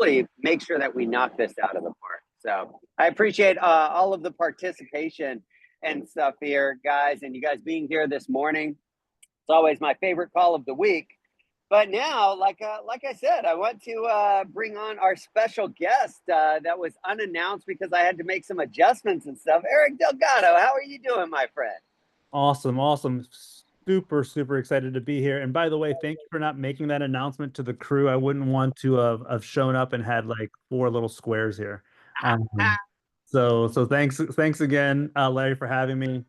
really make sure that we knock this out of the park. So I appreciate all of the participation and stuff here, guys, and you guys being here this morning. It's always my favorite call of the week. But now, like I said, I want to bring on our special guest that was unannounced because I had to make some adjustments and stuff. Eric Delgado, how are you doing, my friend? Awesome, awesome. Super, super excited to be here. And by the way, thank you for not making that announcement to the crew. I wouldn't want to have shown up and had like four little squares here. So thanks again, Larry, for having me.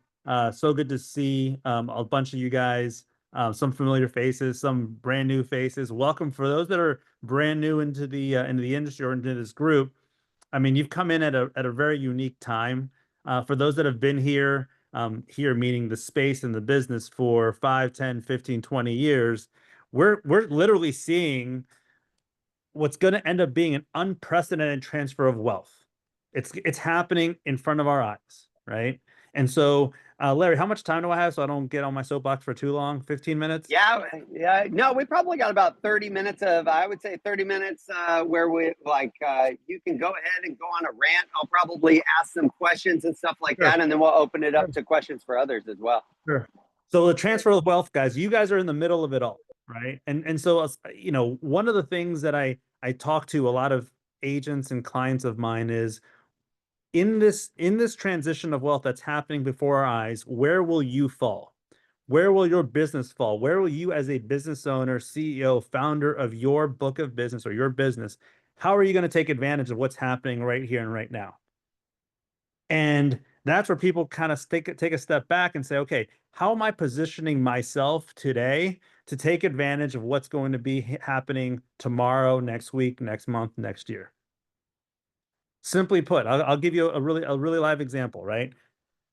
So good to see a bunch of you guys, some familiar faces, some brand new faces. Welcome for those that are brand new into the industry or into this group. I mean, you've come in at a very unique time. For those that have been here, here meaning the space and the business for 5, 10, 15, 20 years, we're literally seeing what's going to end up being an unprecedented transfer of wealth. It's happening in front of our eyes, right? And so, Larry, how much time do I have so I don't get on my soapbox for too long? 15 minutes? Yeah, yeah. No, we probably got about 30 minutes of, I would say 30 minutes where we you can go ahead and go on a rant. I'll probably ask some questions and stuff like Sure. that. And then we'll open it up to questions for others as well. Sure. So the transfer of wealth, guys, you guys are in the middle of it all, right? And so one of the things that I talk to a lot of agents and clients of mine is in this transition of wealth that's happening before our eyes, where will you fall? Where will your business fall? Where will you, as a business owner, CEO, founder of your book of business or your business, how are you going to take advantage of what's happening right here and right now? And that's where people kind of take a step back and say, okay, how am I positioning myself today to take advantage of what's going to be happening tomorrow, next week, next month, next year? Simply put, I'll give you a really live example, right?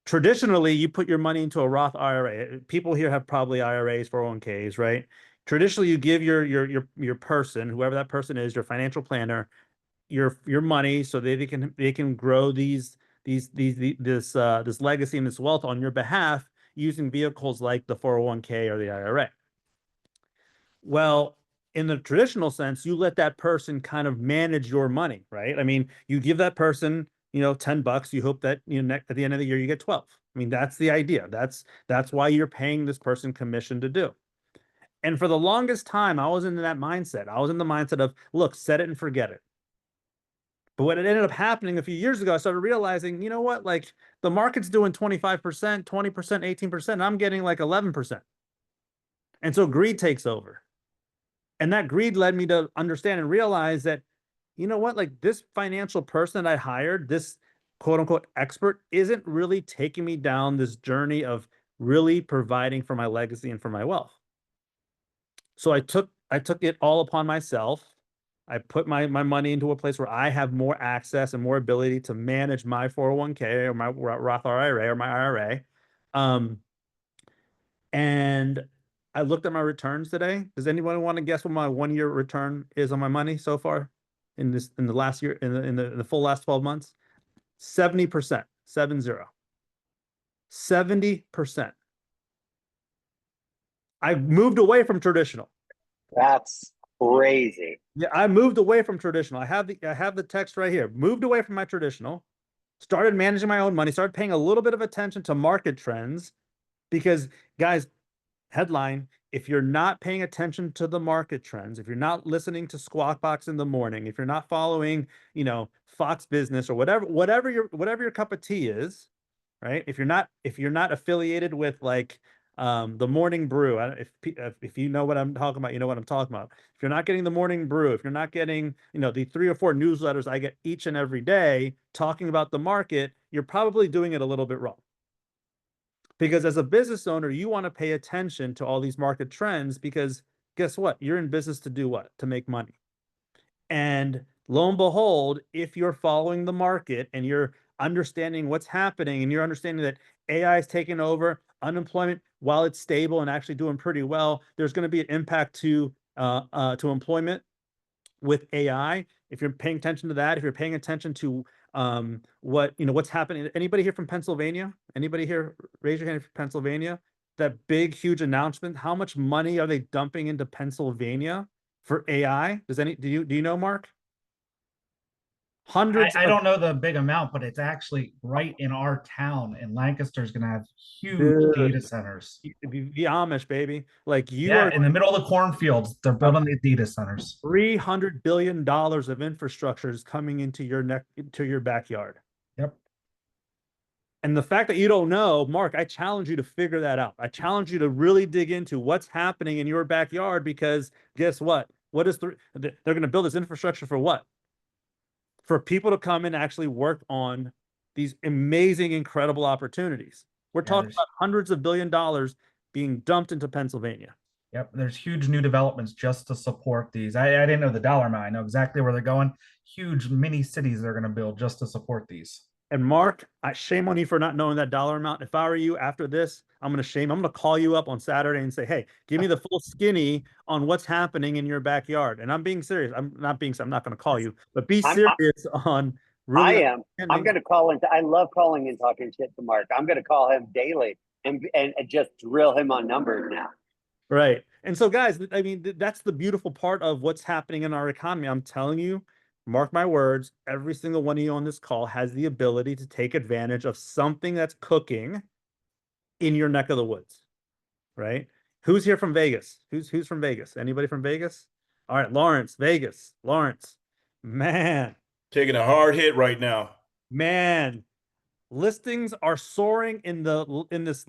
Traditionally, you put your money into a Roth IRA. People here have probably IRAs, 401ks, right? Traditionally, you give your person, whoever that person is, your financial planner, your money so they can grow this legacy and this wealth on your behalf using vehicles like the 401k or the IRA. Well, in the traditional sense, you let that person kind of manage your money, right? I mean, you give that person, $10. You hope that, at the end of the year you get 12. I mean, that's the idea. That's why you're paying this person commission to do. And for the longest time, I was in that mindset. I was in the mindset of, look, set it and forget it. But what ended up happening a few years ago, I started realizing, you know what? Like the market's doing 25%, 20%, 18%, and I'm getting like 11%. And so greed takes over. And that greed led me to understand and realize that, you know what, like this financial person that I hired, this quote unquote expert, isn't really taking me down this journey of really providing for my legacy and for my wealth. So I took it all upon myself. I put my money into a place where I have more access and more ability to manage my 401k or my Roth IRA or my IRA. Um, and I looked at my returns today. Does anyone want to guess what my 1 year return is on my money so far in the last year in the full last 12 months? 70%, 70. 70%. I moved away from traditional. That's crazy. Yeah, I moved away from traditional. I have the text right here. Moved away from my traditional, started managing my own money, started paying a little bit of attention to market trends because guys, headline, if you're not paying attention to the market trends, if you're not listening to Squawk Box in the morning, if you're not following, Fox Business or whatever your cup of tea is, right? If you're not affiliated with like the morning brew, if you know what I'm talking about, you know what I'm talking about. If you're not getting the morning brew, if you're not getting, the 3 or 4 newsletters I get each and every day talking about the market, you're probably doing it a little bit wrong. Because as a business owner, you want to pay attention to all these market trends because guess what? You're in business to do what? To make money. And lo and behold, if you're following the market and you're understanding what's happening and you're understanding that AI is taking over, unemployment, while it's stable and actually doing pretty well, there's going to be an impact to employment with AI. If you're paying attention to that, if you're paying attention to what's happening. Anybody here from Pennsylvania? Anybody here? Raise your hand from Pennsylvania. That big, huge announcement. How much money are they dumping into Pennsylvania for AI? Do you know, Mark? hundreds I of don't know the big amount, but it's actually right in our town, and Lancaster's going to have huge dude, data centers. the Amish, baby. Like you Yeah, are in the middle of the cornfields, they're building these data centers. $300 billion of infrastructure is coming into your neck, into your backyard. Yep. And the fact that you don't know, Mark, I challenge you to figure that out. I challenge you to really dig into what's happening in your backyard, because guess what? They're going to build this infrastructure for what? For people to come and actually work on these amazing, incredible opportunities. We're Yeah, talking about hundreds of $1 billion being dumped into Pennsylvania. yep. There's huge new developments just to support these. I didn't know the dollar amount. I know exactly where they're going. Huge mini cities they're going to build just to support these. And Mark, shame on you for not knowing that dollar amount. If I were you after this, I'm going to call you up on Saturday and say, hey, give me the full skinny on what's happening in your backyard. And I'm being serious. I'm not going to call you, but be serious on I really. am. I'm going to call in. I love calling and talking shit to Mark. I'm going to call him daily and just drill him on numbers now. Right. And so, guys, I mean, that's the beautiful part of what's happening in our economy. I'm telling you, mark my words, every single one of you on this call has the ability to take advantage of something that's cooking in your neck of the woods, right? Who's here from Vegas? Who's from Vegas? Anybody from Vegas? All right, Lawrence, Vegas. Lawrence, man, Taking a hard hit right now. man, listings are soaring in this.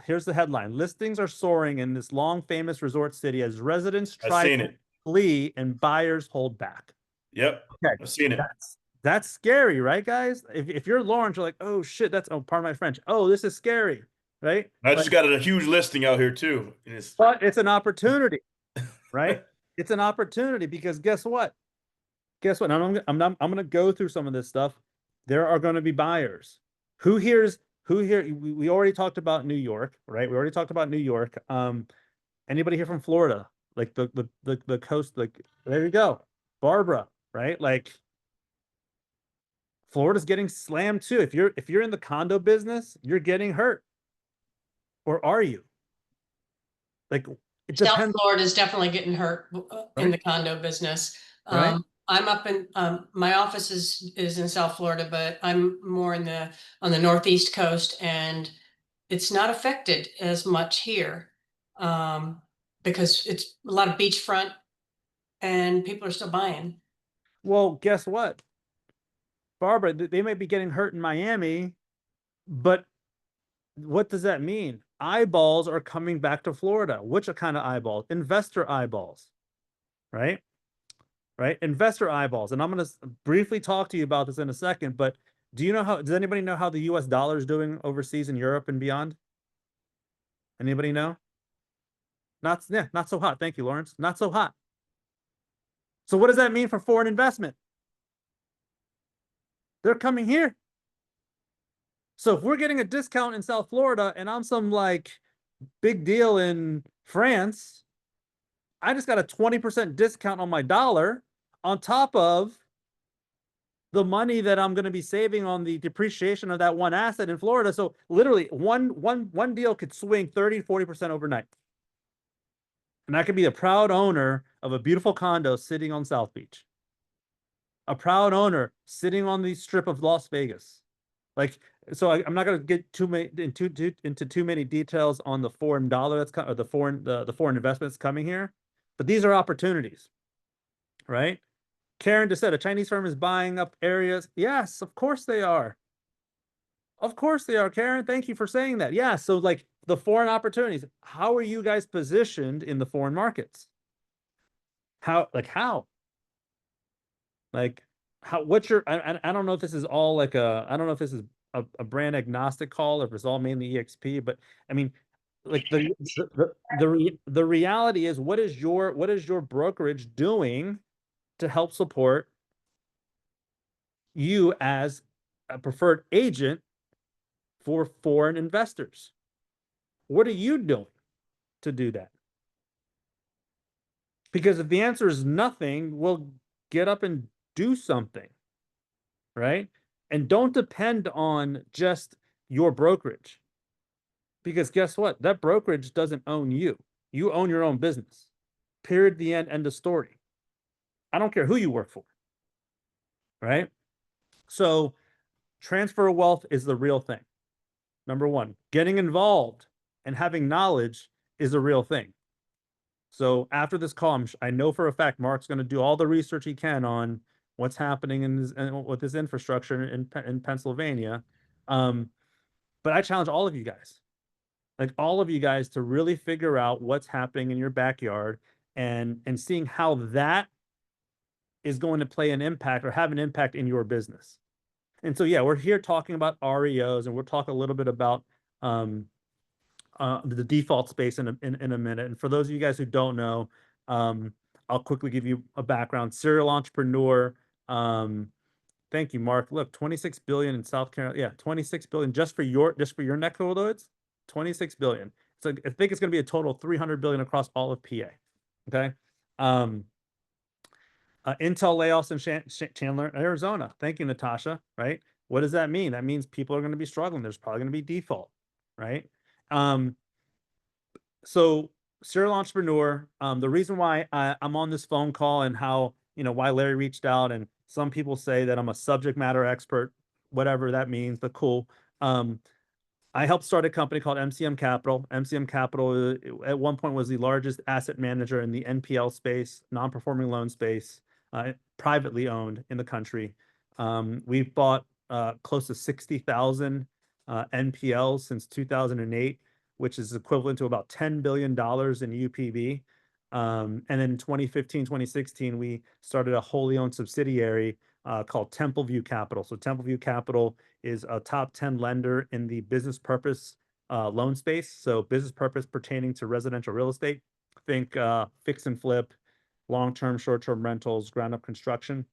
Here's the headline: listings are soaring in this long famous resort city as residents try to flee and buyers hold back. Yep. Okay, I've seen it. That's scary, right, guys? If you're Lawrence, you're like, oh shit, pardon my French. Oh, this is scary, right? I just got a huge listing out here too. But it's an opportunity, right? It's an opportunity because guess what? Guess what? I'm going to go through some of this stuff. There are going to be buyers. Who here? We already talked about New York, right? We already talked about New York. Anybody here from Florida? Like the coast? Like there you go, Barbara, right? Like Florida's getting slammed too. If you're in the condo business, you're getting hurt, or are you? Like it South depends. Florida is definitely getting hurt in the condo business. Right. I'm up in my office is in South Florida, but I'm more on the northeast coast, and it's not affected as much here because it's a lot of beachfront and people are still buying. Well, guess what, Barbara? They may be getting hurt in Miami, but what does that mean? Eyeballs are coming back to Florida. Which kind of eyeballs? Investor eyeballs, right? Right? Investor eyeballs. And I'm going to briefly talk to you about this in a second, but does anybody know how the US dollar is doing overseas in Europe and beyond? Anybody know? Not so hot. Thank you, Lawrence. Not so hot. So what does that mean for foreign investment? They're coming here. So if we're getting a discount in South Florida and I'm some like big deal in France, I just got a 20% discount on my dollar on top of the money that I'm going to be saving on the depreciation of that one asset in Florida. So literally one deal could swing 30-40% overnight. And I could be a proud owner of a beautiful condo sitting on South Beach. A proud owner sitting on the strip of Las Vegas. Like, so I'm not going to get into too many details on the foreign dollar that's coming, or the foreign investments coming here, but these are opportunities, right? Karen just said a Chinese firm is buying up areas. Yes, of course they are. Of course they are, Karen. Thank you for saying that. Yeah, so like the foreign opportunities, how are you guys positioned in the foreign markets? How? What's your, I don't know if this is all like I don't know if this is a brand agnostic call or if it's all mainly EXP, but I mean, like the reality is, what is your brokerage doing to help support you as a preferred agent for foreign investors? What are you doing to do that? Because if the answer is nothing, we'll get up and do something, right? And don't depend on just your brokerage. Because guess what? That brokerage doesn't own you. You own your own business. Period, the end of story. I don't care who you work for, right? So transfer of wealth is the real thing. Number one, getting involved and having knowledge is a real thing. So after this call, I know for a fact Mark's going to do all the research he can on what's happening with this infrastructure in Pennsylvania. But I challenge all of you guys, like all of you guys, to really figure out what's happening in your backyard and seeing how that is going to play an impact or have an impact in your business. And so, yeah, we're here talking about REOs, and we'll talk a little bit about the default space in a minute. And for those of you guys who don't know, I'll quickly give you a background. Serial entrepreneur. Thank you, Mark. Look, 26 billion in South Carolina. Yeah, 26 billion just for your neck of the woods. 26 billion. So I think it's going to be a total of 300 billion across all of PA. Okay. Intel layoffs in Chandler, Arizona. Thank you, Natasha. Right. What does that mean? That means people are going to be struggling. There's probably going to be default. Right. So serial entrepreneur, the reason why I'm on this phone call and how, why Larry reached out, and some people say that I'm a subject matter expert, whatever that means, but cool. I helped start a company called MCM Capital. MCM Capital at one point was the largest asset manager in the NPL space, non-performing loan space, privately owned in the country. We've bought close to 60,000 NPLs since 2008, which is equivalent to about $10 billion in UPB. And then in 2015, 2016, we started a wholly owned subsidiary called Templeview Capital. So Templeview Capital is a top 10 lender in the business purpose loan space. So business purpose pertaining to residential real estate. Think fix and flip, long-term, short-term rentals, ground-up construction.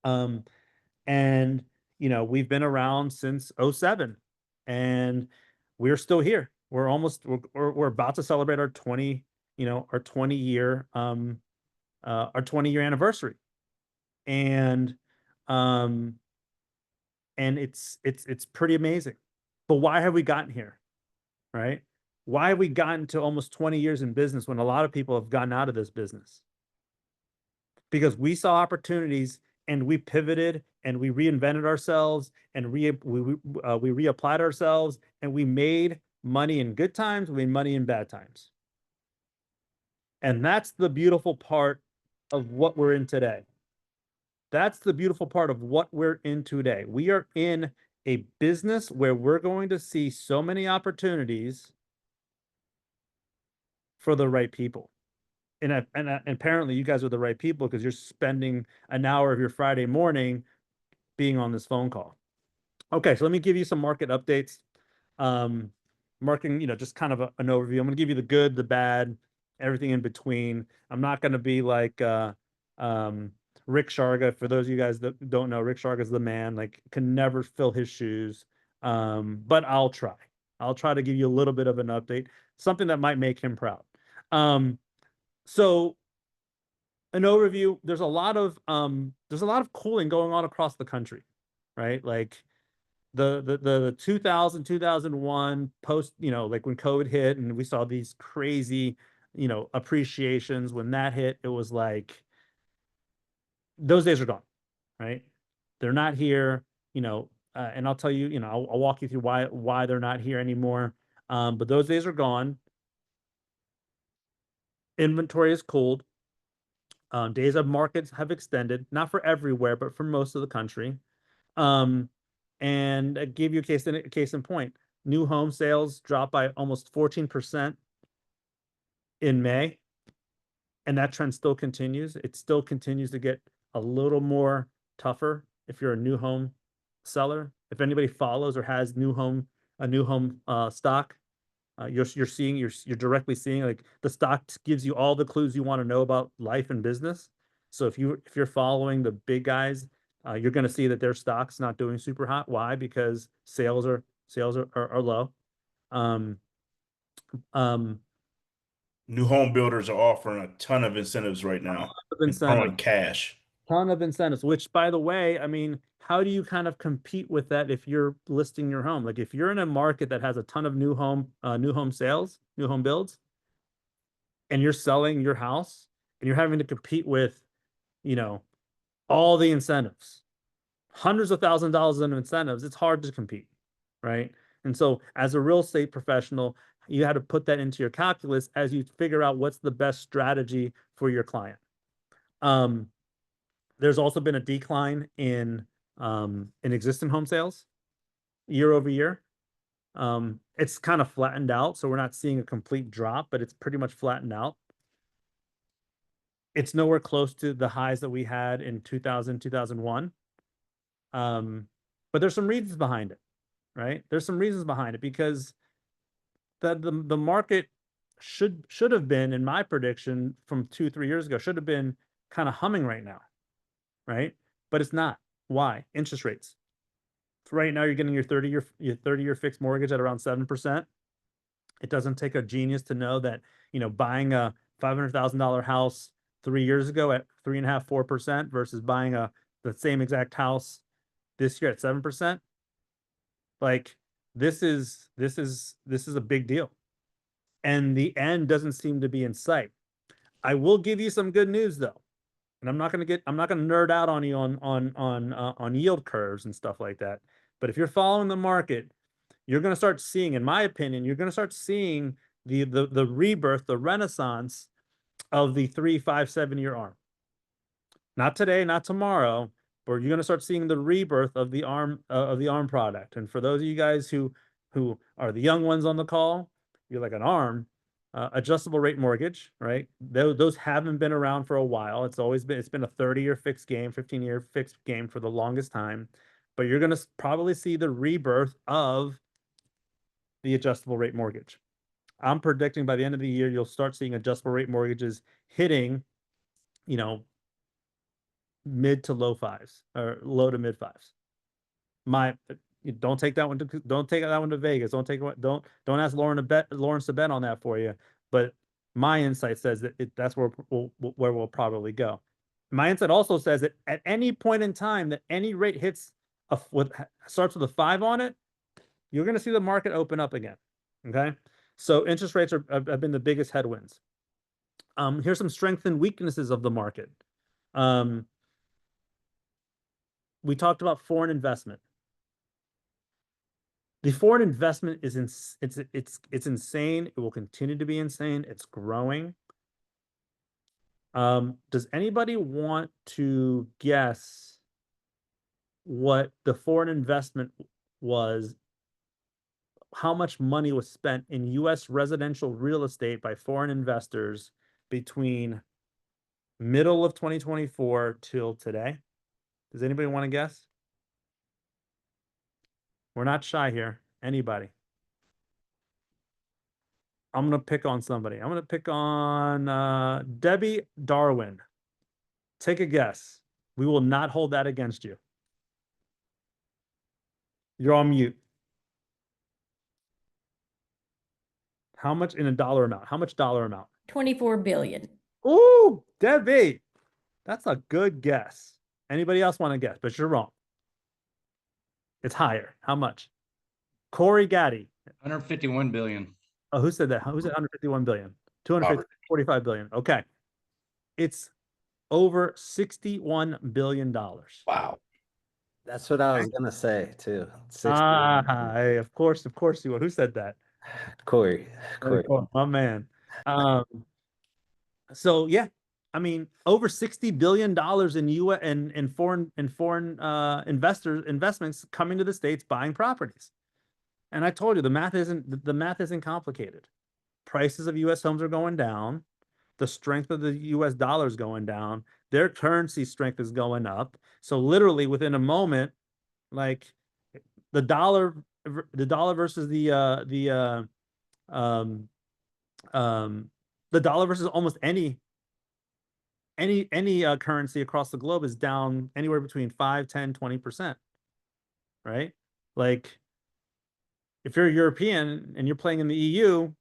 And, we've been around since 07, and we're still here. We're about to celebrate our 20 year anniversary. And it's pretty amazing. But why have we gotten here? Right? Why have we gotten to almost 20 years in business when a lot of people have gotten out of this business? Because we saw opportunities and we pivoted and we reinvented ourselves and we reapplied ourselves, and we made money in good times, we made money in bad times. And that's the beautiful part of what we're in today. That's the beautiful part of what we're in today. We are in a business where we're going to see so many opportunities for the right people. And apparently you guys are the right people, because you're spending an hour of your Friday morning being on this phone call. Okay, so let me give you some market updates. Marking, just kind of an overview. I'm going to give you the good, the bad, everything in between. I'm not going to be like Rick Sharga. For those of you guys that don't know, Rick Sharga is the man. Like, can never fill his shoes. But I'll try. I'll try to give you a little bit of an update, something that might make him proud. So an overview, there's a lot of cooling going on across the country, right? Like the 2000, 2001 post, like when COVID hit and we saw these crazy, appreciations. When that hit, it was like, those days are gone, right? They're not here, and I'll tell you, I'll walk you through why they're not here anymore. But those days are gone. Inventory is cooled. Days of markets have extended, not for everywhere, but for most of the country. And I gave you a case in point. New home sales dropped by almost 14% in May, and that trend still continues. It still continues to get a little more tougher if you're a new home seller. If anybody follows or has a new home stock, you're directly seeing, like, the stock gives you all the clues you want to know about life and business. So if you're following the big guys, you're going to see that their stock's not doing super hot. Why? Because sales are low. New home builders are offering a ton of incentives right now. Throwing cash. Ton of incentives, which, by the way, I mean, how do you kind of compete with that if you're listing your home? Like, if you're in a market that has a ton of new home sales, new home builds, and you're selling your house and you're having to compete with, all the incentives, hundreds of thousands of dollars in incentives, it's hard to compete, right? And so as a real estate professional, you had to put that into your calculus as you figure out what's the best strategy for your client. There's also been a decline in existing home sales year over year. It's kind of flattened out, so we're not seeing a complete drop, but it's pretty much flattened out. It's nowhere close to the highs that we had in 2000, 2001. But there's some reasons behind it, right? There's some reasons behind it because the market should have been, in my prediction from 2-3 years ago, should have been kind of humming right now, right? But it's not. Why? Interest rates. Right now, you're getting your 30-year fixed mortgage at around 7%. It doesn't take a genius to know that, buying a $500,000 house 3 years ago at 3.5%, 4% versus buying the same exact house this year at 7%. Like this is a big deal. And the end doesn't seem to be in sight. I will give you some good news though. And I'm not going to nerd out on you on yield curves and stuff like that. But if you're following the market, you're going to start seeing, in my opinion, you're going to start seeing the rebirth, the renaissance of the 3, 5, 7-year ARM. Not today, not tomorrow, but you're going to start seeing the rebirth of the ARM product. And for those of you guys who are the young ones on the call, you're like an ARM. Adjustable rate mortgage, right? Those haven't been around for a while. It's been a 30-year fixed game, 15-year fixed game for the longest time. But you're going to probably see the rebirth of the adjustable rate mortgage. I'm predicting by the end of the year, you'll start seeing adjustable rate mortgages hitting, mid to low fives or low to mid fives. Don't take that one to Vegas. Don't ask Lawrence to bet on that for you. But my insight says that that's where we'll probably go. My insight also says that at any point in time that any rate starts with a 5 on it, you're going to see the market open up again. Okay, so interest rates have been the biggest headwinds. Here's some strengths and weaknesses of the market. We talked about foreign investment. The foreign investment is it's insane. It will continue to be insane. It's growing. Does anybody want to guess what the foreign investment was? How much money was spent in U.S. residential real estate by foreign investors between middle of 2024 till today? Does anybody want to guess? We're not shy here. Anybody? I'm going to pick on somebody. I'm going to pick on Debbie Darwin. Take a guess. We will not hold that against you. You're on mute. How much in a dollar amount? How much dollar amount? 24 billion. Ooh, Debbie. That's a good guess. Anybody else want to guess? But you're wrong. It's higher. How much? Corey Gaddy. 151 billion. Oh, who said that? Who said 151 billion? 245 billion. Okay. It's over $61 billion. Wow. That's what I was gonna say too. Hey, of course you would. Who said that? Corey. My man. So yeah, I mean, over $60 billion in U.S. and foreign investments coming to the States buying properties. And I told you the math isn't complicated. Prices of U.S. homes are going down. The strength of the U.S. dollar is going down. Their currency strength is going up. So literally within a moment, like the dollar versus the dollar versus almost any currency across the globe is down anywhere between 5, 10, 20%. Right? Like if you're a European and you're playing in the EU,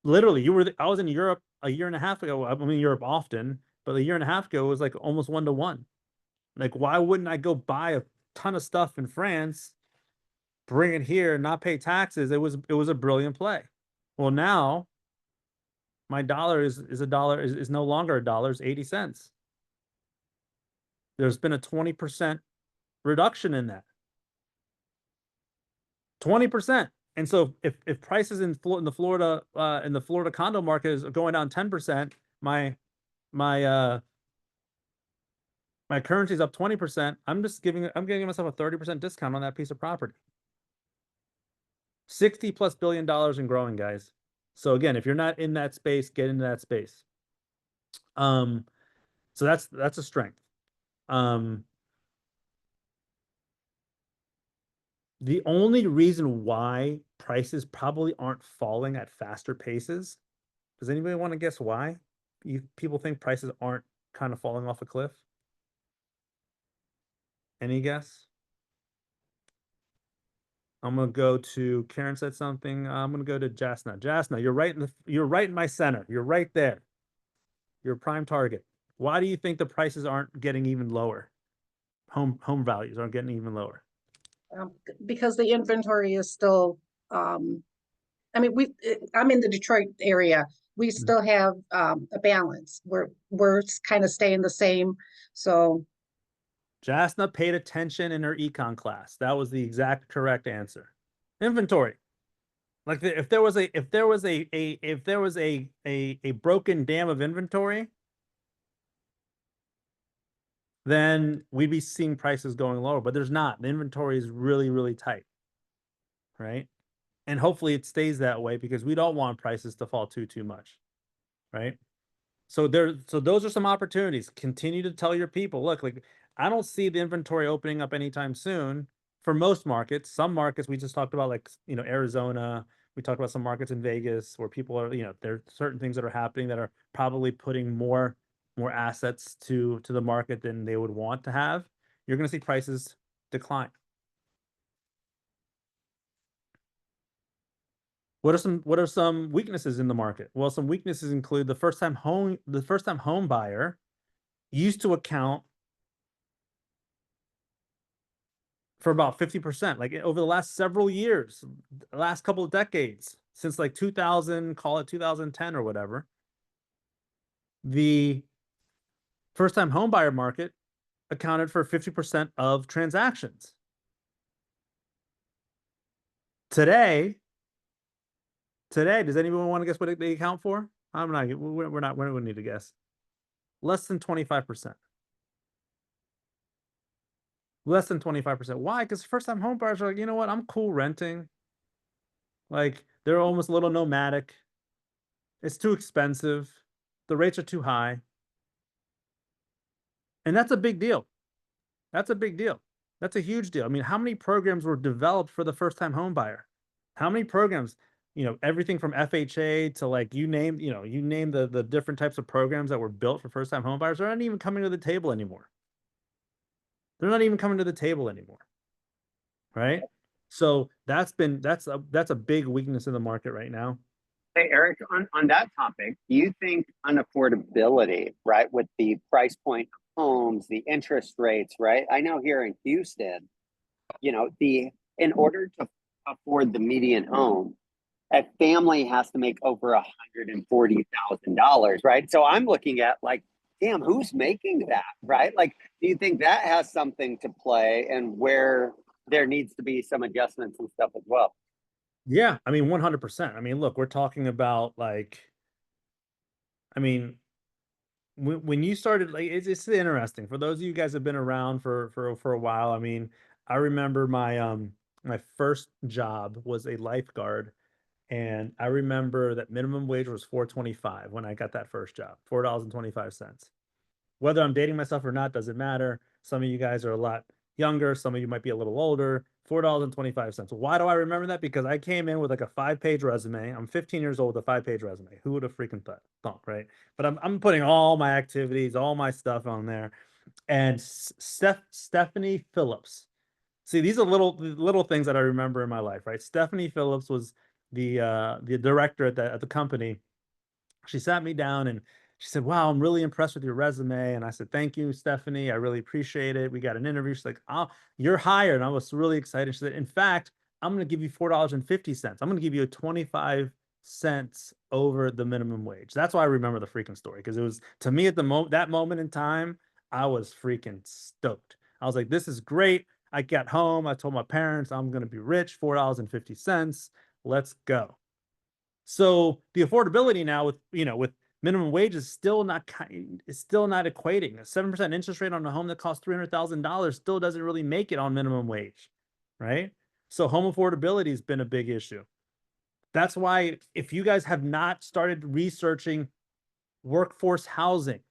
literally I was in Europe a year and a half ago. I'm in Europe often, but a year and a half ago it was like almost 1-to-1. Like, why wouldn't I go buy a ton of stuff in France, bring it here, not pay taxes? It was a brilliant play. Well, now my dollar is no longer $1, it's 80 cents. there's been a 20% reduction in that. 20%. And so if prices in the Florida condo market is going down 10%, my currency's up 20%, I'm giving myself a 30% discount on that piece of property. $60+ billion and growing, guys. So again, if you're not in that space, get into that space. So that's a strength. The only reason why prices probably aren't falling at faster paces, does anybody want to guess why? People think prices aren't kind of falling off a cliff? Any guess? I'm gonna go to Karen said something. I'm gonna go to Jasna. Jasna, you're right in my center. You're right there. You're a prime target. Why do you think the prices aren't getting even lower? Home values aren't getting even lower. Because the inventory is still, I mean, I'm in the Detroit area. We still have a balance. We're kind of staying the same. So Jasna paid attention in her econ class. That was the exact correct answer. Inventory. Like if there was a broken dam of inventory, then we'd be seeing prices going lower, but there's not. The inventory is really, really tight, right? And hopefully it stays that way because we don't want prices to fall too much, right? So those are some opportunities. Continue to tell your people, look, like I don't see the inventory opening up anytime soon for most markets. Some markets we just talked about, like, Arizona. We talked about some markets in Vegas where people are, there are certain things that are happening that are probably putting more assets to the market than they would want to have. You're going to see prices decline. What are some weaknesses in the market? Well, some weaknesses include the first time home buyer used to account for about 50%, like over the last several years, the last couple of decades, since like 2000, call it 2010 or whatever. The first-time homebuyer market accounted for 50% of transactions. Today, does anyone want to guess what they account for? We don't need to guess. Less than 25%. Less than 25%. Why? Because first-time homebuyers are like, you know what? I'm cool renting. Like, they're almost a little nomadic. It's too expensive. The rates are too high. And that's a big deal. That's a big deal. That's a huge deal. I mean, how many programs were developed for the first-time home buyer? How many programs, everything from FHA to like you name the different types of programs that were built for first-time home buyers. They're not even coming to the table anymore. Right? So that's a big weakness in the market right now. Hey, Eric, on that topic, do you think unaffordability, right, with the price point of homes, the interest rates, right? I know here in Houston, in order to afford the median home, a family has to make over $140,000, right? So I'm looking at like, damn, who's making that, right? Like, do you think that has something to play and where there needs to be some adjustments and stuff as well? Yeah, I mean, 100%. I mean, look, we're talking about when you started, like, it's interesting for those of you guys have been around for a while. I mean, I remember my first job was a lifeguard, and I remember that minimum wage was $4.25 when I got that first job, $4.25. Whether I'm dating myself or not doesn't matter. Some of you guys are a lot younger. Some of you might be a little older. $4.25. Why do I remember that? Because I came in with like a 5-page resume. I'm 15 years old with a 5-page resume. Who would have freaking thought, right? But I'm putting all my activities, all my stuff on there. And Stephanie Phillips. See, these are little things that I remember in my life, right? Stephanie Phillips was the director at the company. She sat me down and she said, "Wow, I'm really impressed with your resume." And I said, "Thank you, Stephanie. I really appreciate it. We got an interview." She's like, "Oh, you're hired." And I was really excited. She said, "In fact, I'm going to give you $4.50. I'm going to give you 25 cents over the minimum wage." That's why I remember the freaking story, because it was, to me, at that moment in time, I was freaking stoked. I was like, this is great. I got home. I told my parents I'm going to be rich, $4.50. Let's go. So the affordability now with, with minimum wage is still not equating. A 7% interest rate on a home that costs $300,000 still doesn't really make it on minimum wage, right? So home affordability has been a big issue. That's why if you guys have not started researching workforce housing,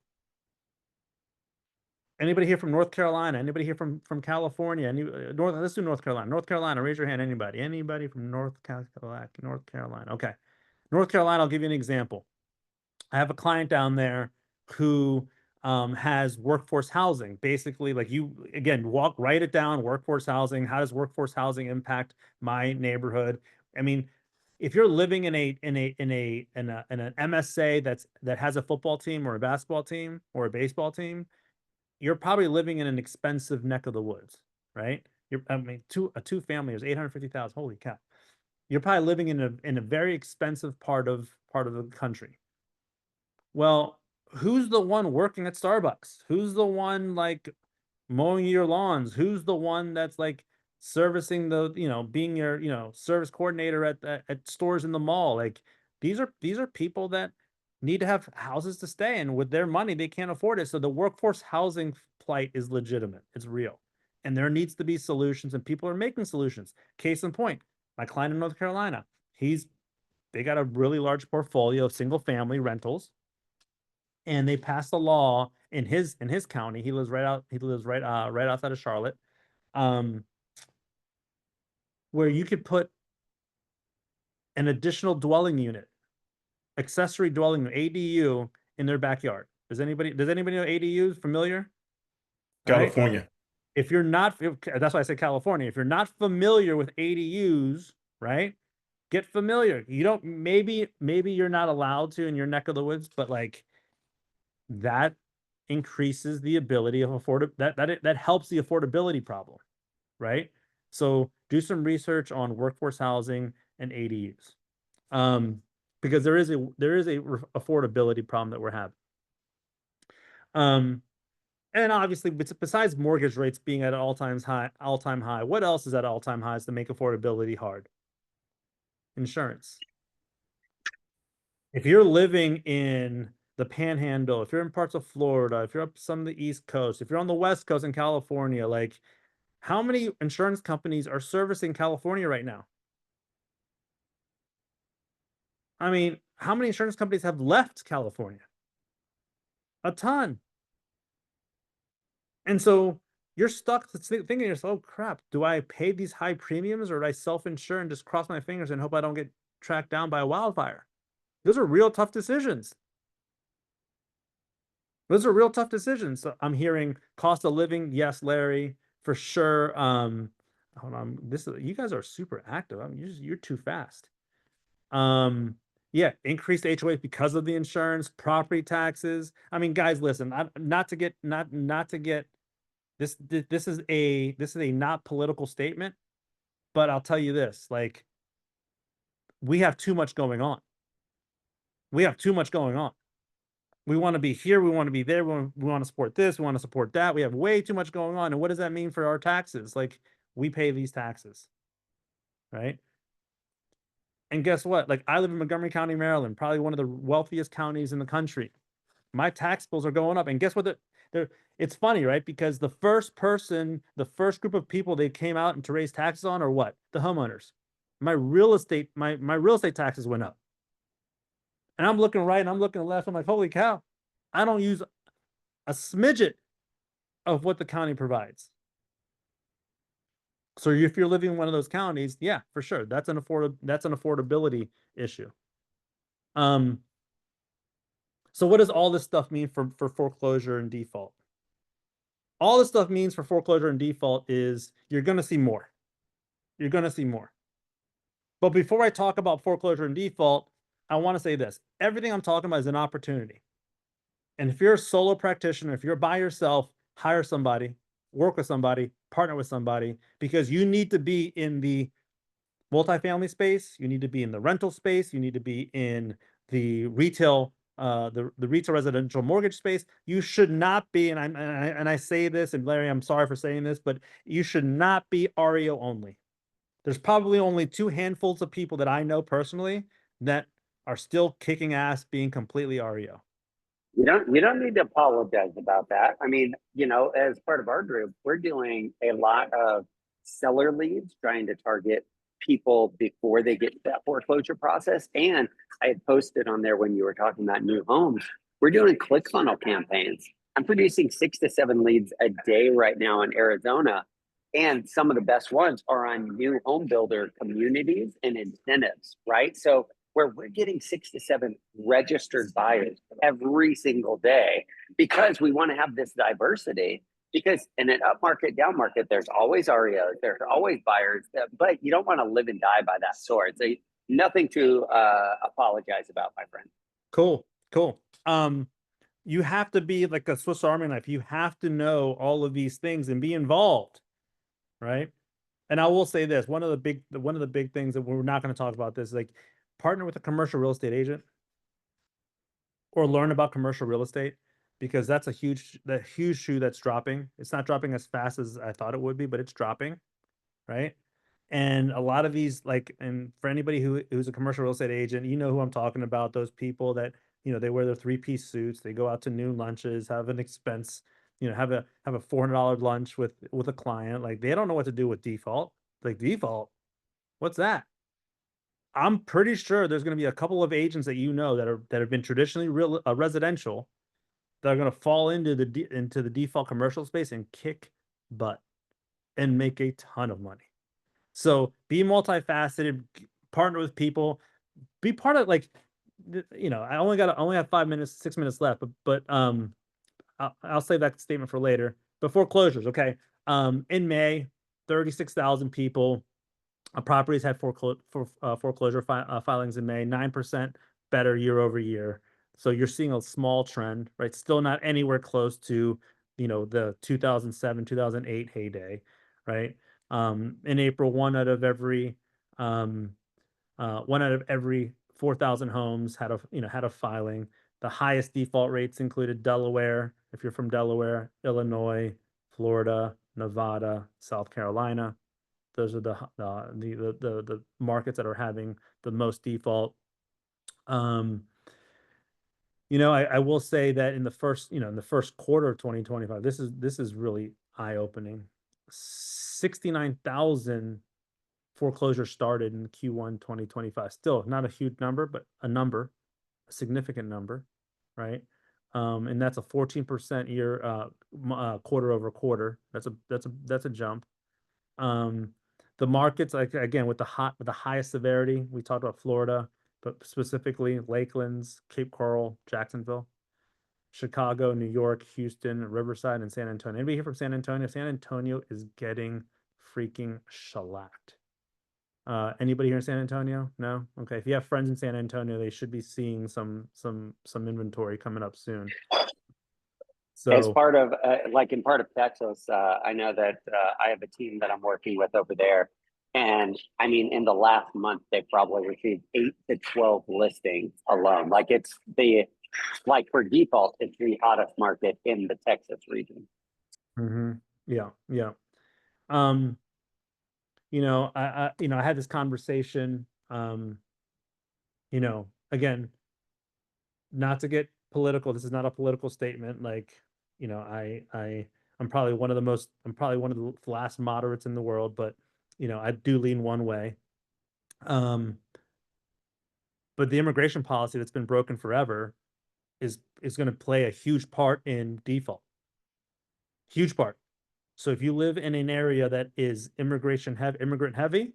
anybody here from North Carolina? Anybody here from California? Let's do North Carolina. North Carolina, raise your hand. Anybody from North Carolina? Okay. North Carolina, I'll give you an example. I have a client down there who has workforce housing. Basically, like write it down, workforce housing. How does workforce housing impact my neighborhood? I mean, if you're living in an MSA that has a football team or a basketball team or a baseball team, you're probably living in an expensive neck of the woods, right? A two family is 850,000. Holy cow. You're probably living in a very expensive part of the country. Well, who's the one working at Starbucks? Who's the one like mowing your lawns? Who's the one that's like servicing being your, service coordinator at stores in the mall? Like these are people that need to have houses to stay in. With their money, they can't afford it. So the workforce housing plight is legitimate. It's real. And there needs to be solutions, and people are making solutions. Case in point, my client in North Carolina, they got a really large portfolio of single family rentals. And they passed a law in his county. He lives right outside of Charlotte, where you could put an additional dwelling unit, accessory dwelling ADU, in their backyard. Does anybody know ADUs? Familiar? California. Right? If you're not, that's why I said California. If you're not familiar with ADUs, right? Get familiar. You don't. Maybe you're not allowed to in your neck of the woods, but like, that increases the ability of that helps the affordability problem, right? So do some research on workforce housing and ADUs, because there is a affordability problem that we're having. And obviously, besides mortgage rates being at an all-time high, what else is at all-time highs to make affordability hard? Insurance. If you're living in the Panhandle, if you're in parts of Florida, if you're up some of the East Coast, if you're on the West Coast in California, like, how many insurance companies are servicing California right now? I mean, how many insurance companies have left California? A ton. And so you're stuck thinking to yourself, oh crap, do I pay these high premiums, or do I self-insure and just cross my fingers and hope I don't get tracked down by a wildfire? Those are real tough decisions. So I'm hearing cost of living. Yes, Larry, for sure. Hold on. You guys are super active. You're too fast. Yeah, increased HOA because of the insurance, property taxes. I mean, guys, listen, not to get this is a not political statement, but I'll tell you this, like, we have too much going on. We want to be here. We want to be there. We want to support this. We want to support that. We have way too much going on. And what does that mean for our taxes? Like, we pay these taxes, right? And guess what? Like, I live in Montgomery County, Maryland, probably one of the wealthiest counties in the country. My tax bills are going up. And guess what? It's funny, right? Because the first group of people they came out and to raise taxes on are what? The homeowners. My real estate taxes went up. And I'm looking right and I'm looking left. I'm like, holy cow, I don't use a smidget of what the county provides. So if you're living in one of those counties, yeah, for sure, that's an affordability issue. So what does all this stuff mean for foreclosure and default? All this stuff means for foreclosure and default is you're going to see more. But before I talk about foreclosure and default, I want to say this. Everything I'm talking about is an opportunity. And if you're a solo practitioner, if you're by yourself, hire somebody, work with somebody, partner with somebody, because you need to be in the multifamily space, you need to be in the rental space, you need to be in the retail the retail residential mortgage space, you should not be, and I say this, and Larry, I'm sorry for saying this, but you should not be REO only. There's probably only 2 handfuls of people that I know personally that are still kicking ass being completely REO. You don't need to apologize about that. I mean, you know, as part of our group, we're doing a lot of seller leads, trying to target people before they get to that foreclosure process. And I had posted on there when you were talking about new homes, we're doing ClickFunnels campaigns. I'm producing 6 to 7 leads a day right now in Arizona. And some of the best ones are on new home builder communities and incentives, right? So where we're getting 6 to 7 registered buyers every single day because we want to have this diversity. Because in an up market, down market, there's always REOs, there's always buyers, but you don't want to live and die by that sword. So nothing to apologize about, my friend. Cool. You have to be like a Swiss Army knife. You have to know all of these things and be involved, right? And I will say this: one of the big things that we're not going to talk about this, like, partner with a commercial real estate agent or learn about commercial real estate, because that's a huge shoe that's dropping. It's not dropping as fast as I thought it would be, but it's dropping, right? And a lot of these, like, and for anybody who's a commercial real estate agent, you know who I'm talking about. Those people that, you know, they wear their 3-piece suits, they go out to noon lunches, have an expense, you know, have a $400 lunch with a client. Like, they don't know what to do with default. Like, default, what's that? I'm pretty sure there's going to be a couple of agents that you know that have been traditionally residential that are going to fall into the default commercial space and kick butt and make a ton of money. So be multifaceted, partner with people, be part of, like, you know, I only have 6 minutes left, but I'll save that statement for later. But foreclosures, okay. In May, 36,000 people. Properties had foreclosure filings in May, 9% better year over year. So you're seeing a small trend, right? Still not anywhere close to, you know, the 2007, 2008 heyday, right? In April, one out of every 4,000 homes had a filing. The highest default rates included Delaware, if you're from Delaware, Illinois, Florida, Nevada, South Carolina. Those are the markets that are having the most default. You know, I will say that in the first quarter of 2025, this is really eye-opening. 69,000 foreclosures started in Q1 2025. Still not a huge number, but a significant number, right? And that's a 14% year quarter over quarter. That's a jump. The markets, like, again, with the highest severity, we talked about Florida, but specifically Lakelands, Cape Coral, Jacksonville, Chicago, New York, Houston, Riverside, and San Antonio. Anybody here from San Antonio? San Antonio is getting freaking shellacked. Anybody here in San Antonio? No? Okay. If you have friends in San Antonio, they should be seeing some inventory coming up soon. So, as part of in part of Texas, I know that I have a team that I'm working with over there, and I mean, in the last month, they probably received 8 to 12 listings alone. Like, for default, it's the hottest market in the Texas region. Yeah. You know, I had this conversation. You know, again, not to get political. This is not a political statement. Like, you know, I'm probably one of the last moderates in the world, but, you know, I do lean one way. But the immigration policy that's been broken forever is going to play a huge part in default. Huge part. So if you live in an area that is immigrant heavy,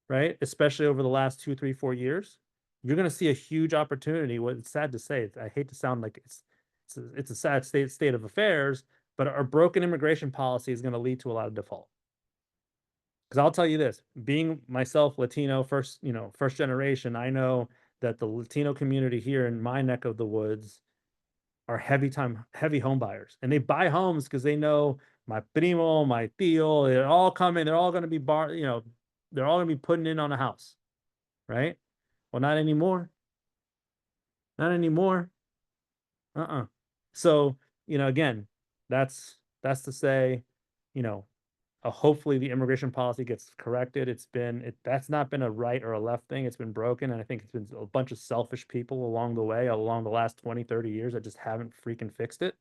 right, especially over the last 2, 3, 4 years, you're going to see a huge opportunity. What it's sad to say, I hate to sound like it's a sad state of affairs, but our broken immigration policy is going to lead to a lot of default. Because I'll tell you this, being myself Latino, first generation, I know that the Latino community here in my neck of the woods are heavy home buyers, and they buy homes because they know my primo, my tío, they're all coming, they're all going to be they're all going to be putting in on a house, right? Well, not anymore. Not anymore. So, again, that's to say, hopefully the immigration policy gets corrected. That's not been a right or a left thing. It's been broken. And I think it's been a bunch of selfish people along the way, along the last 20, 30 years that just haven't freaking fixed it.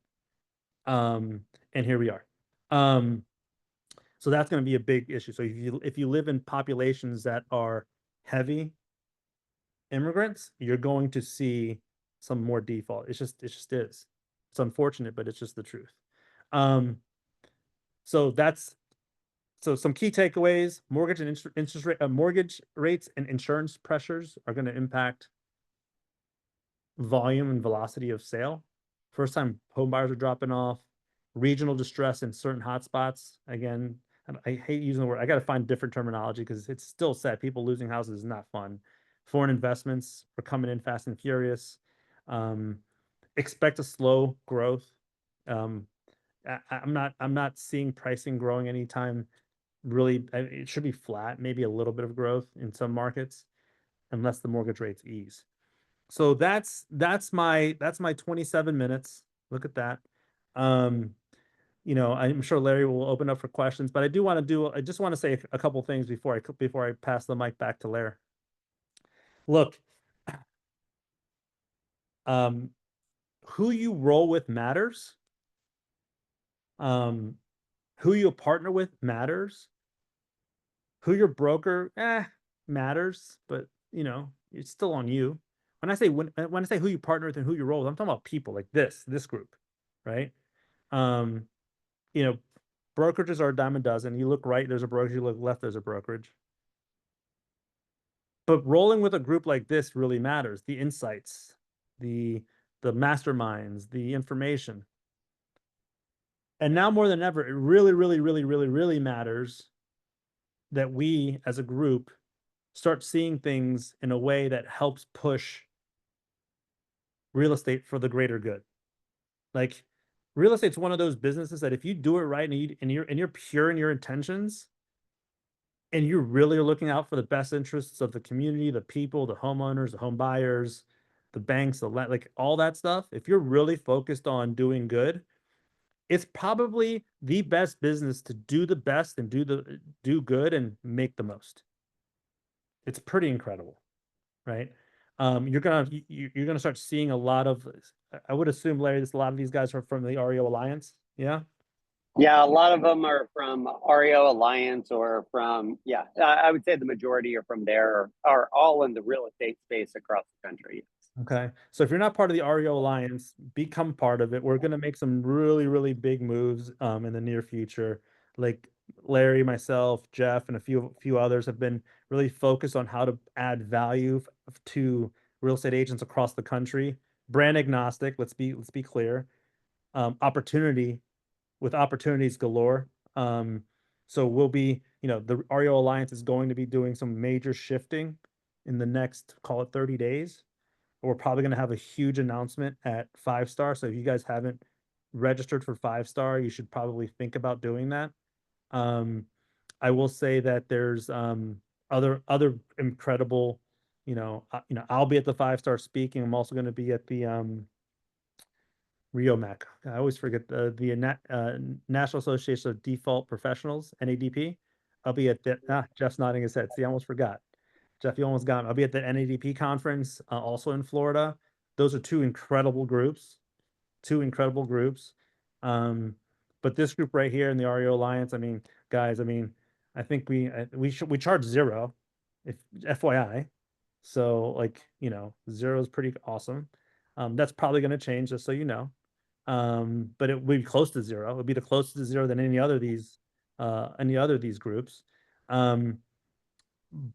And here we are. So that's going to be a big issue. So if you live in populations that are heavy immigrants, you're going to see some more default. It just is. It's unfortunate, but it's just the truth. So some key takeaways: mortgage and interest rate, mortgage rates and insurance pressures are going to impact volume and velocity of sale. First time home buyers are dropping off. Regional distress in certain hotspots. Again, I hate using the word. I got to find different terminology because it's still sad. People losing houses is not fun. Foreign investments are coming in fast and furious. Expect a slow growth. I'm not seeing pricing growing anytime. Really, it should be flat. Maybe a little bit of growth in some markets, unless the mortgage rates ease. So that's my 27 minutes. Look at that. I'm sure Larry will open up for questions, but I just want to say a couple things before I pass the mic back to Larry. Look, who you roll with matters. Who you partner with matters. Who your broker matters, but it's still on you. When I say who you partner with and who you roll with, I'm talking about people like this group, right? Brokerages are a dime a dozen. You look right, there's a brokerage. You look left, there's a brokerage. But rolling with a group like this really matters. The insights, the masterminds, the information. And now more than ever, it really, really, really, really, really matters that we as a group start seeing things in a way that helps push real estate for the greater good. Like, real estate's one of those businesses that if you do it right and you're pure in your intentions, and you really are looking out for the best interests of the community, the people, the homeowners, the home buyers, the banks, like all that stuff, if you're really focused on doing good, it's probably the best business to do the best and do good and make the most. It's pretty incredible, right? You're gonna start seeing a lot of. I would assume, Larry, a lot of these guys are from the REO Alliance. Yeah. Yeah, a lot of them are from REO Alliance or from, I would say the majority are from there, are all in the real estate space across the country. Okay. So if you're not part of the REO Alliance, become part of it. We're going to make some really, really big moves in the near future. Like Larry, myself, Jeff, and a few others have been really focused on how to add value to real estate agents across the country. Brand agnostic, let's be clear. Opportunity with opportunities galore. So we'll be, the REO Alliance is going to be doing some major shifting in the next, call it 30 days. We're probably going to have a huge announcement at 5 Star. So if you guys haven't registered for 5 Star, you should probably think about doing that. I will say that there's other incredible, I'll be at the 5 Star speaking. I'm also going to be at the REOMAC. I always forget the National Association of Default Professionals, NADP. I'll be at that. Jeff's nodding his head. See, I almost forgot. Jeff, you almost got me. I'll be at the NADP conference, also in Florida. Those are two incredible groups. But this group right here in the REO Alliance, guys, I think we charge zero, if FYI. So zero is pretty awesome. That's probably going to change, just so you know. But it would be close to zero. It would be the closest to zero than any other of these groups.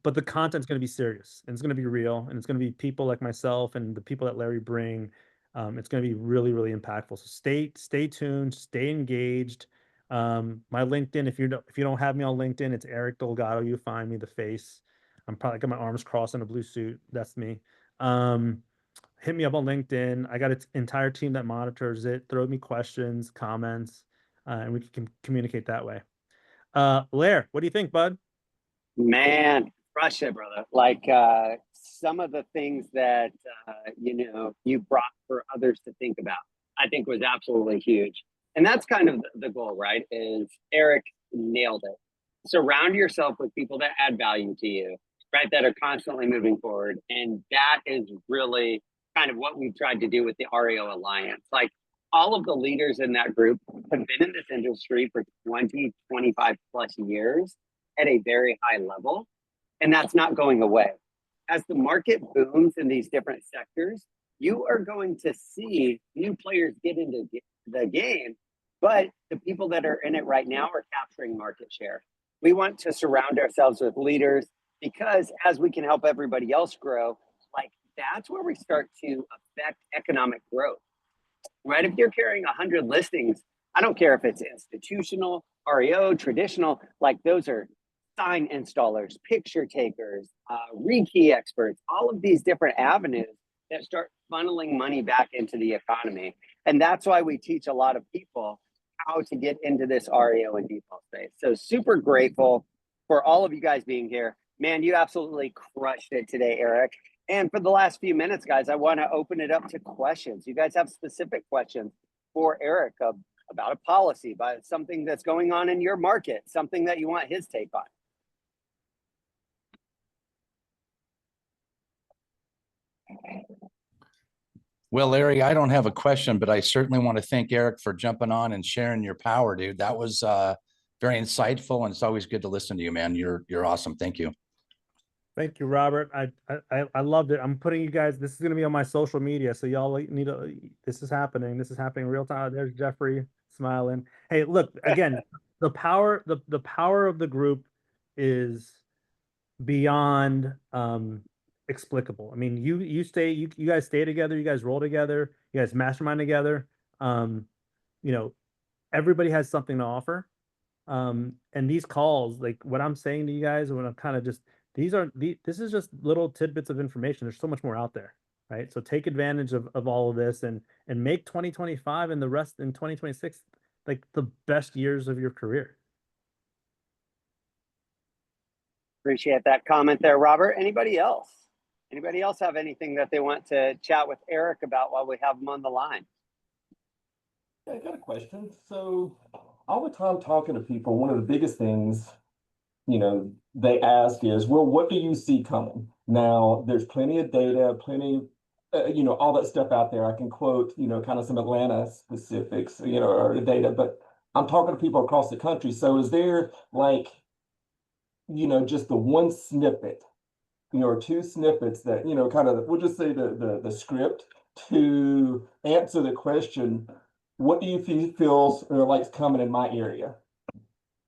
But the content's going to be serious, and it's going to be real, and it's going to be people like myself and the people that Larry bring. It's going to be really, really impactful. So stay tuned, stay engaged. My LinkedIn, if you don't have me on LinkedIn, it's Eric Delgado. You find me, the face. I'm probably got my arms crossed in a blue suit. That's me. Hit me up on LinkedIn. I got an entire team that monitors it. Throw me questions, comments, and we can communicate that way. Lair, what do you think, bud? Man, crush it, brother. some of the things that you brought for others to think about, I think was absolutely huge. And that's kind of the goal, right? Is Eric nailed it. Surround yourself with people that add value to you, right? That are constantly moving forward. And that is really kind of what we've tried to do with the REO Alliance. Like, all of the leaders in that group have been in this industry for 20, 25 plus years at a very high level. And that's not going away. As the market booms in these different sectors, you are going to see new players get into the game, but the people that are in it right now are capturing market share. We want to surround ourselves with leaders, because as we can help everybody else grow, like, that's where we start to affect economic growth, right? If you're carrying 100 listings, I don't care if it's institutional, REO, traditional, like, those are sign installers, picture takers, rekey experts, all of these different avenues that start funneling money back into the economy. And that's why we teach a lot of people how to get into this REO and default space. So super grateful for all of you guys being here. Man, you absolutely crushed it today, Eric. And for the last few minutes, guys, I want to open it up to questions. You guys have specific questions for Eric about a policy, about something that's going on in your market, something that you want his take on. Well, Larry, I don't have a question, but I certainly want to thank Eric for jumping on and sharing your power, dude. That was very insightful, and it's always good to listen to you, man. You're awesome. Thank you. Thank you, Robert. I loved it. I'm putting you guys, this is going to be on my social media, so y'all need to, this is happening in real time. There's Jeffrey smiling. Hey, look, again, the power of the group is beyond explicable. I mean, you guys stay together, you guys roll together, you guys mastermind together. Everybody has something to offer. And these calls, like what I'm saying to you guys, when I'm kind of just, this is just little tidbits of information. There's so much more out there, right? So take advantage of all of this and make 2025 and the rest in 2026 like the best years of your career. Appreciate that comment there, Robert. Anybody else have anything that they want to chat with Eric about while we have him on the line? I got a question. So all the time talking to people, one of the biggest things, they ask is, well, what do you see coming? Now, there's plenty of data, all that stuff out there. I can quote, kind of some Atlanta specifics, or data, but I'm talking to people across the country. So is there just the one snippet, or two snippets that, kind of, we'll just say the script to answer the question, what do you feel like coming in my area?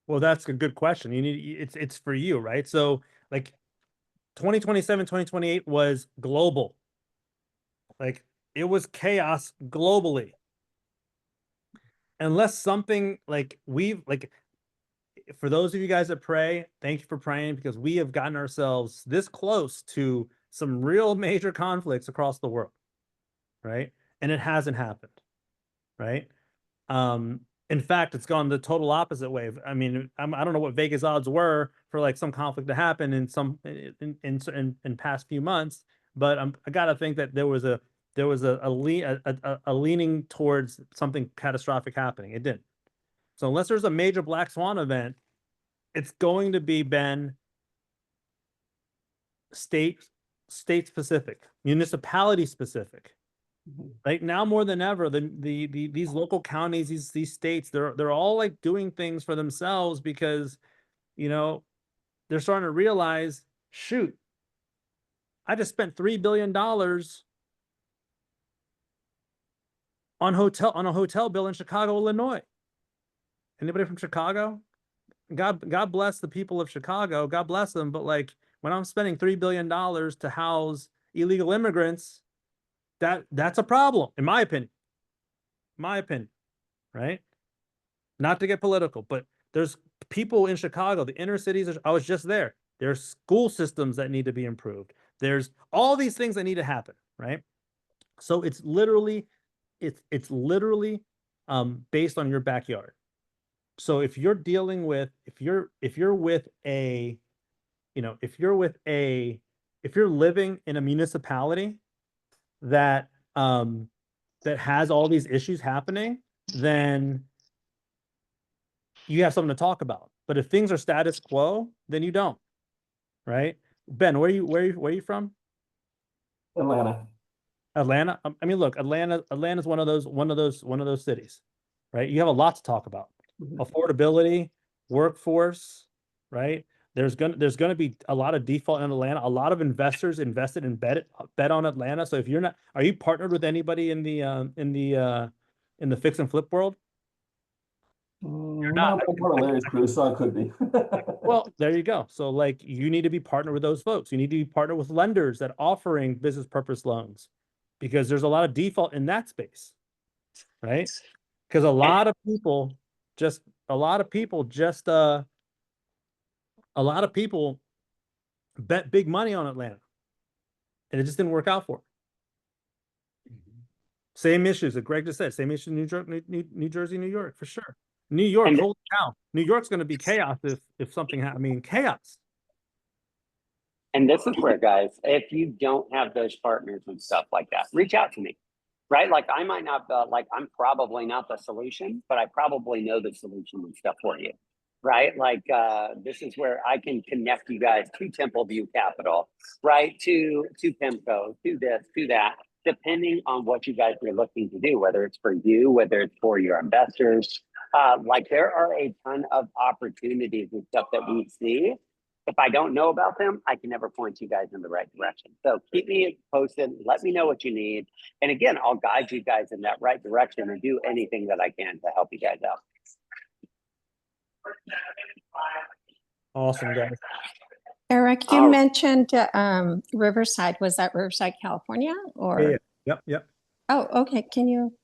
Well, that's a good question. It's for you, right? So like 2027, 2028 was global. Like, it was chaos globally. Unless something for those of you guys that pray, thank you for praying, because we have gotten ourselves this close to some real major conflicts across the world, right? And it hasn't happened, right? In fact, it's gone the total opposite way. I mean, I don't know what Vegas odds were for like some conflict to happen in past few months, but I gotta think that there was a leaning towards something catastrophic happening. It didn't. So unless there's a major black swan event, it's going to be state specific, municipality specific. Right now, more than ever, these local counties, these states, they're all like doing things for themselves because, they're starting to realize, shoot, I just spent $3 billion on a hotel bill in Chicago, Illinois. Anybody from Chicago? God bless the people of Chicago. God bless them. But like, when I'm spending $3 billion to house illegal immigrants, that's a problem, in my opinion. Right? Not to get political, but there's people in Chicago, the inner cities. I was just there. There's school systems that need to be improved. There's all these things that need to happen, right? So it's literally based on your backyard. So if you're dealing with, if you're with a if you're living in a municipality that that has all these issues happening, then you have something to talk about. But if things are status quo, then you don't, right? Ben, where are you from? Atlanta. Atlanta. I mean, look, Atlanta's one of those cities, right? You have a lot to talk about. Affordability, workforce, right? There's gonna be a lot of default in Atlanta. A lot of investors invested and bet on Atlanta. So if you're not, are you partnered with anybody in the fix and flip world? Not part of Larry's crew, so I could be. Well, there you go. So like you need to be partnered with those folks. You need to be partnered with lenders that offering business purpose loans, because there's a lot of default in that space, right? Because a lot of people just bet big money on Atlanta, and it just didn't work out for them. Same issues that Greg just said. Same issue in New Jersey, New York, for sure. New York, And- holy cow! New York's going to be chaos if something happens. I mean, chaos. And this is where, guys, if you don't have those partners and stuff like that, reach out to me, right? Like I might not, like I'm probably not the solution, but I probably know the solution and stuff for you, right? Like this is where I can connect you guys to Temple View Capital, right? To PIMCO, to this, to that, depending on what you guys are looking to do, whether it's for you, whether it's for your investors. Like there are a ton of opportunities and stuff that we see. If I don't know about them, I can never point you guys in the right direction. So keep me posted. Let me know what you need. And again, I'll guide you guys in that right direction and do anything that I can to help you guys out. Awesome, guys. Eric, you Oh. mentioned Riverside. Was that Riverside, California, or? Yeah. Yep. Oh, okay. Can you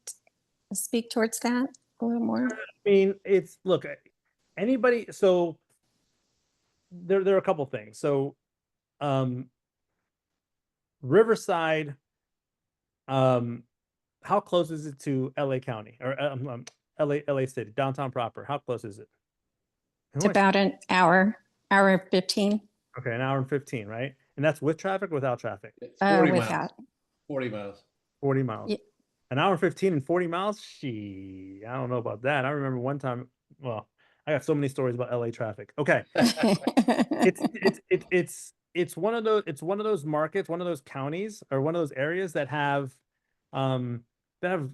speak towards that a little more? I mean, it's look, anybody. So there are a couple things. So, Riverside, how close is it to LA County or LA City, downtown proper? How close is it? It's about an hour and 15. Okay, an hour and 15, right? And that's with traffic or without traffic? It's 40 miles. Without. 40 miles. 40 miles. Yeah. An hour and 15 and 40 miles? I don't know about that. I remember one time, well, I got so many stories about LA traffic. Okay. It's one of those markets, one of those counties, or one of those areas that have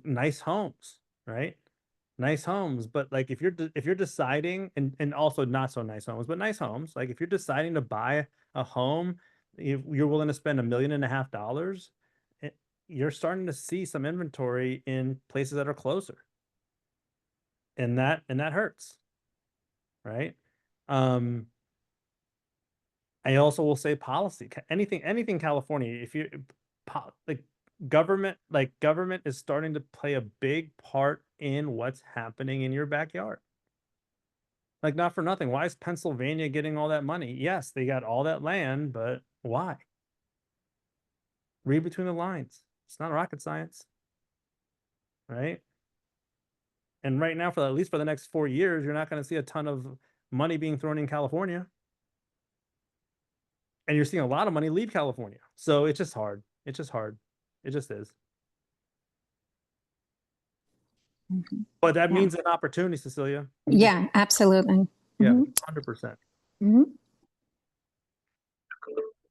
nice homes, right? Nice homes, but like if you're deciding, and also not so nice homes, but nice homes, like if you're deciding to buy a home, you're willing to spend $1.5 million, you're starting to see some inventory in places that are closer, and that hurts, right? I also will say policy, anything California, if you government is starting to play a big part in what's happening in your backyard. Like, not for nothing, why is Pennsylvania getting all that money? Yes, they got all that land, but why? Read between the lines. It's not rocket science, right? And right now, at least for the next 4 years, you're not going to see a ton of money being thrown in California. And you're seeing a lot of money leave California. So it's just hard. It just is. Mhm. But that Yeah. means an opportunity, Cecilia. Yeah, absolutely. Yeah, Mhm. 100%. Mhm.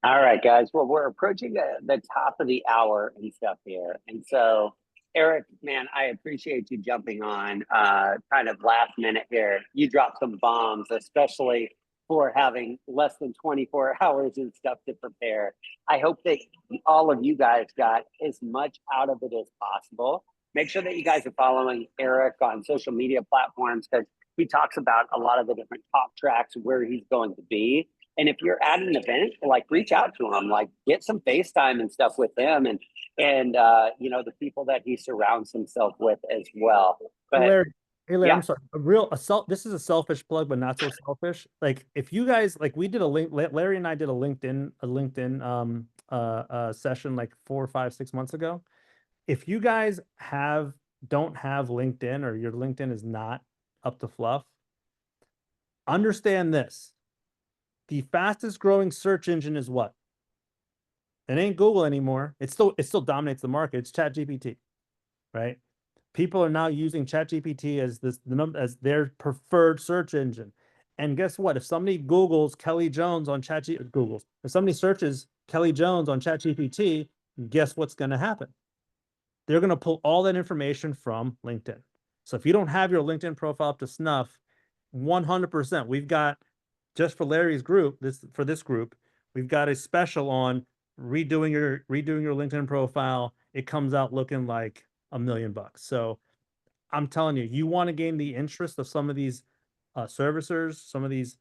All right, guys. Well, we're approaching the top of the hour and stuff here. And so, Eric, man, I appreciate you jumping on kind of last minute here. You dropped some bombs, especially for having less than 24 hours and stuff to prepare. I hope that all of you guys got as much out of it as possible. Make sure that you guys are following Eric on social media platforms, because he talks about a lot of the different talk tracks, where he's going to be. And if you're at an event, like reach out to him, like get some FaceTime and stuff with him, and you know, the people that he surrounds himself with as well. But Larry, yeah. I'm sorry. This is a selfish plug, but not so selfish. Like, if you guys, like, we did Larry and I did a LinkedIn session like 4, 5, 6 months ago. If you guys don't have LinkedIn, or your LinkedIn is not up to fluff, understand this. The fastest growing search engine is what? It ain't Google anymore. It still dominates the market. It's ChatGPT, right? People are now using ChatGPT as as their preferred search engine. And guess what? If somebody Googles Kelly Jones on if somebody searches Kelly Jones on ChatGPT, guess what's going to happen? They're going to pull all that information from LinkedIn. So if you don't have your LinkedIn profile up to snuff, 100%, we've got, just for Larry's group, for this group, we've got a special on redoing your LinkedIn profile. It comes out looking like $1 million. So I'm telling you, you want to gain the interest of some of these servicers, some of these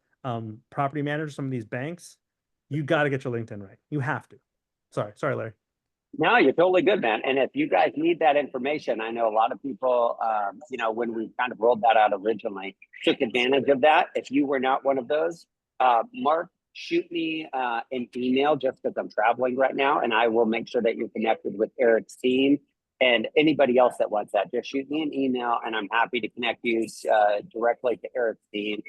property managers, some of these banks, you got to get your LinkedIn right. You have to. Sorry, Larry. No, you're totally good, man. And if you guys need that information, I know a lot of people, when we kind of rolled that out originally, took advantage of that. If you were not one of those, Mark, shoot me an email just because I'm traveling right now, and I will make sure that you're connected with Eric's team and anybody else that wants that. Just shoot me an email, and I'm happy to connect you directly to Eric's team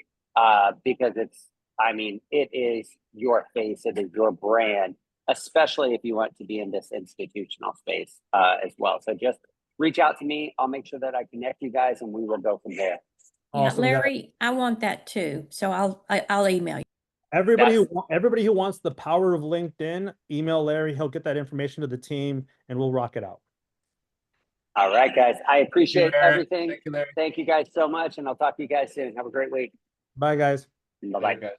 because it is your face, it is your brand, especially if you want to be in this institutional space as well. So just reach out to me. I'll make sure that I connect you guys, and we will go from there. Yeah, Awesome, Larry, I want that too. So I'll email you. Everybody who wants the power of LinkedIn, email Larry. He'll get that information to the team, and we'll rock it out. All right, guys. I appreciate everything. Thank you, Larry. Thank you guys so much, and I'll talk to you guys soon. Have a great week. Bye, guys. Bye-bye. Guys.